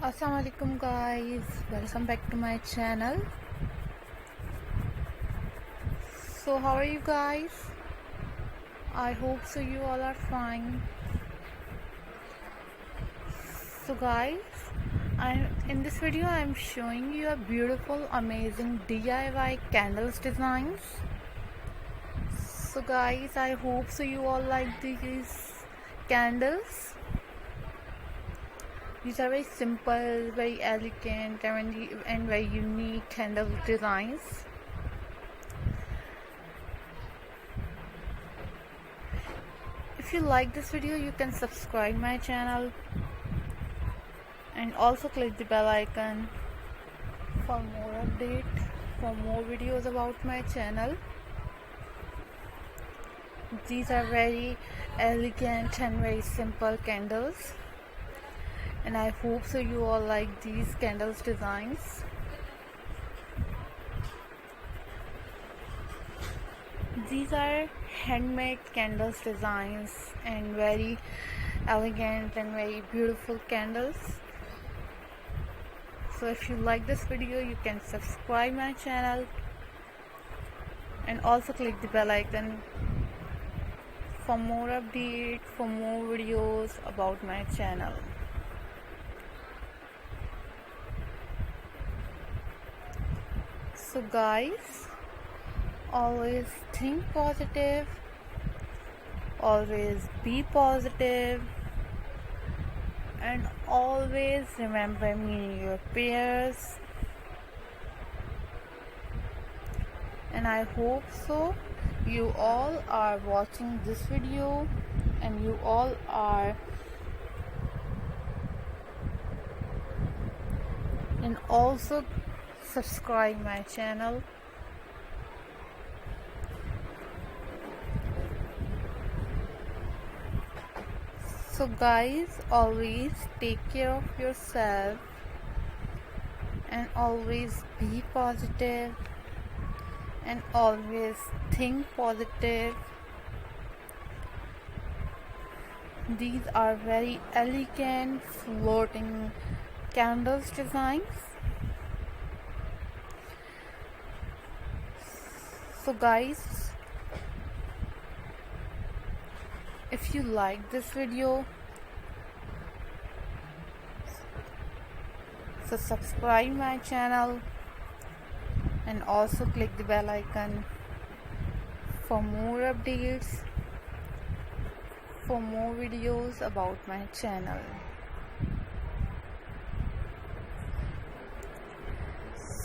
Assalamualaikum guys, welcome back to my channel. So how are you guys? I hope so you all are fine. So guys, in this video I'm showing you a beautiful amazing DIY candles designs. So guys, I hope so you all like these candles. These are very simple, very elegant and very unique candle designs. If you like this video, you can subscribe my channel and also click the bell icon for more update, for more videos about my channel. These are very elegant and very simple candles, and I hope so you all like these candles designs. These are handmade candles designs and very elegant and very beautiful candles. So if you like this video, you can subscribe my channel and also click the bell icon for more updates, for more videos about my channel. So guys, always think positive, always be positive, and always remember me in your prayers. And I hope so you all are watching this video and you all are and also subscribe my channel. So guys, always take care of yourself and always be positive and always think positive. These are very elegant floating candles designs. So guys, if you like this video, so subscribe my channel and also click the bell icon for more updates, for more videos about my channel.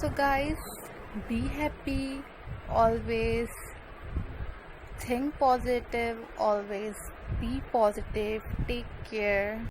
So guys, be happy, always think positive, always be positive, take care.